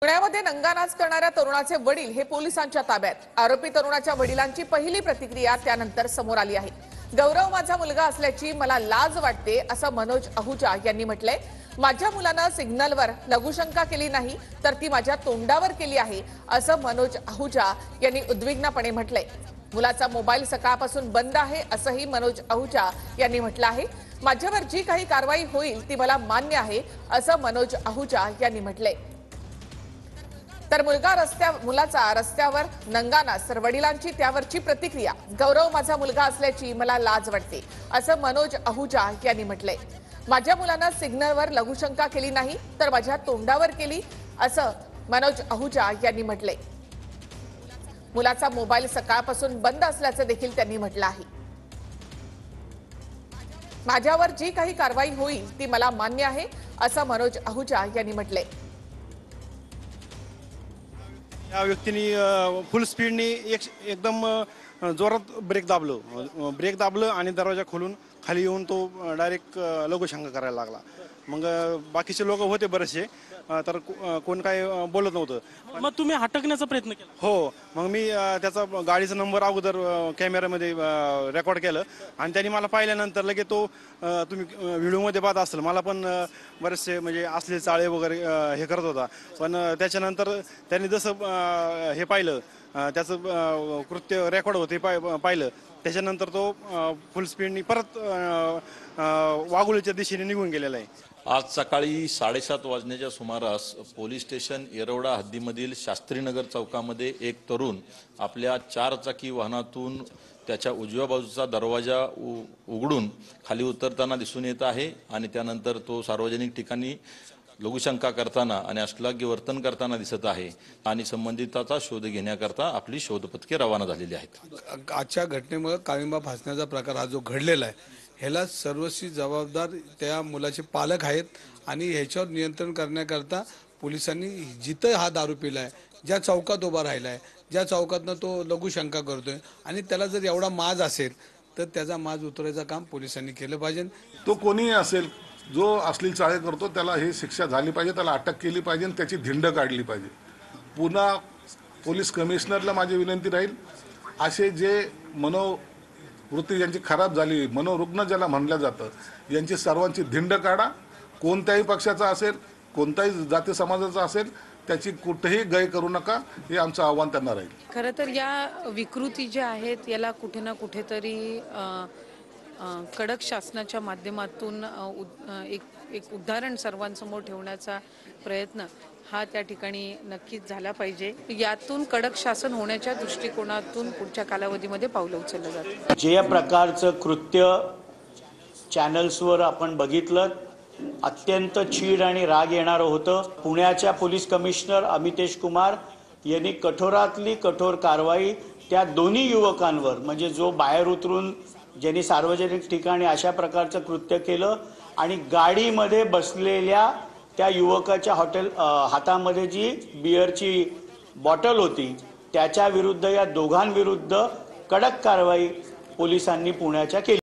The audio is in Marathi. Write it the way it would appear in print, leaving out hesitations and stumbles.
पुण्यामध्ये नंगानाच करणाऱ्या तरुणाचे वडील हे पोलिसांच्या ताब्यात। आरोपी तरुणाच्या वडिलांची पहिली प्रतिक्रिया त्यानंतर समोर आली आहे। गौरव माझा मुलगा असल्याची मला लाज वाटते असं मनोज अहुजा यांनी म्हटलंय। माझ्या मुलानं सिग्नलवर लघुशंका केली नाही तर ती माझ्या तोंडावर केली आहे असं मनोज अहुजा यांनी उद्विग्नपणे म्हटलंय। मुलाचा मोबाईल सकाळपासून बंद आहे असंही मनोज अहुजा यांनी म्हटलं आहे। माझ्यावर जी काही कारवाई होईल ती मला मान्य आहे असं मनोज अहुजा यांनी म्हटलंय। तर मुलाचा रस्त्यावर नंगानाच तर वडिलांची त्यावरची प्रतिक्रिया। गौरव माझा मुलगा असल्याची मला लाज वाटते असं मनोज अहुजा यांनी म्हटलंय। माझ्या मुलानं सिग्नलवर लघुशंका केली नाही तर माझ्या तोंडावर केली असं मनोज अहुजा यांनी म्हटलंय। मुलाचा मोबाईल सकाळपासून बंद असल्याचं देखील त्यांनी म्हटलं आहे। माझ्यावर जी काही कारवाई होईल ती मला मान्य आहे असं मनोज अहुजा यांनी म्हटलंय। या व्यक्तीने फुल स्पीडने एकदम जोरात ब्रेक दाबलं आणि दरवाजा खोलून खाली येऊन तो डायरेक्ट लघुशंका करायला लागला। मग बाकीचे लोक होते बरेचसे, तर कोण काय बोलत नव्हतं। मग तुम्ही हटकण्याचा प्रयत्न केला? हो, मग मी त्याचा गाडीचा नंबर अगोदर कॅमेऱ्यामध्ये रेकॉर्ड केलं आणि त्यांनी मला पाहिल्यानंतर लगे तो तुम्ही व्हिडिओमध्ये पाहत असाल, मला पण बरेचसे म्हणजे असले चाळे वगैरे हे करत होता। पण त्याच्यानंतर त्यांनी जसं हे पाहिलं, त्याचं कृत्य रेकॉर्ड होते पाहिलं, त्याच्यानंतर तो फुल स्पीडनी परत वाघोलीच्या दिशेने निघून गेलेला आहे। आज सकाळी 7:30 वाजण्याच्या सुमारास पोलीस स्टेशन येरवडा हद्दीमधील शास्त्रीनगर चौकामध्ये एक तरुण आपल्या 4 चाकी वाहनातून त्याच्या उजव्या बाजूचा दरवाजा उघडून खाली उतरताना दिसून येत आहे आणि त्यानंतर तो सार्वजनिक ठिकाणी लघुशंका करताना आणि अश्लाघ्य वर्तन करताना दिसत आहे आणि संबंधिताचा शोध घेण्याकरता आपली शोध पथके रवाना झालेली आहेत। आजच्या घटनेमुळे काळिंबा फासण्याचा प्रकार हा जो घडलेला आहे ह्याला सर्वस्वी जबाबदार त्या मुलाचे पालक आहेत आणि ह्याच्यावर नियंत्रण करण्याकरता पोलिसांनी जिथं हा दारू पिला आहे, ज्या चौकात उभा राहिला आहे, ज्या चौकातनं तो लघुशंका करतोय आणि त्याला जर एवढा माज असेल तर त्याचा माज उतरायचं काम पोलिसांनी केलं पाहिजे। तो कोणीही असेल जो अश्लील चाळे करतो त्याला ही शिक्षा झाली पाहिजे, त्याला अटक केली पाहिजे, त्याची धिंड काढली पाहिजे। पुन्हा पोलीस कमिशनरला माझी विनंती राहील, असे जे मनोवृत्ती ज्यांची खराब झाली, मनोरुग्ण ज्याला म्हणलं जातं, यांची सर्वांची धिंड काढा। कोणत्याही पक्षाचा असेल, कोणत्याही जाती समाजाचा असेल, त्याची कुठेही गय करू नका, हे आमचं आव्हान त्यांना राहील। खरं तर या विकृती ज्या आहेत याला कुठे ना कुठेतरी कडक शासनाच्या माध्यमातून एक उदाहरण सर्वांसमोर ठेवण्याचा प्रयत्न हा त्या ठिकाणी नक्कीच झाला पाहिजे। यातून कडक शासन होण्याच्या दृष्टिकोनातून पुढच्या कालावधीमध्ये पावलं उचललं जातं। जे प्रकारचं कृत्य चॅनल्सवर आपण बघितलं, अत्यंत चीड आणि राग येणारं होतं। पुण्याच्या पोलीस कमिशनर अमितेश कुमार यांनी कठोरातली कठोर कारवाई त्या दोन्ही युवकांवर, म्हणजे जो बाहेर उतरून ज्यांनी सार्वजनिक ठिकाणी अशा प्रकारचं कृत्य केलं आणि गाडीमध्ये बसलेल्या त्या युवकाच्या हातामध्ये जी बिअरची बॉटल होती त्याच्या विरुद्ध, या दोघांविरुद्ध कडक कारवाई पोलिसांनी पुण्याच्या केली।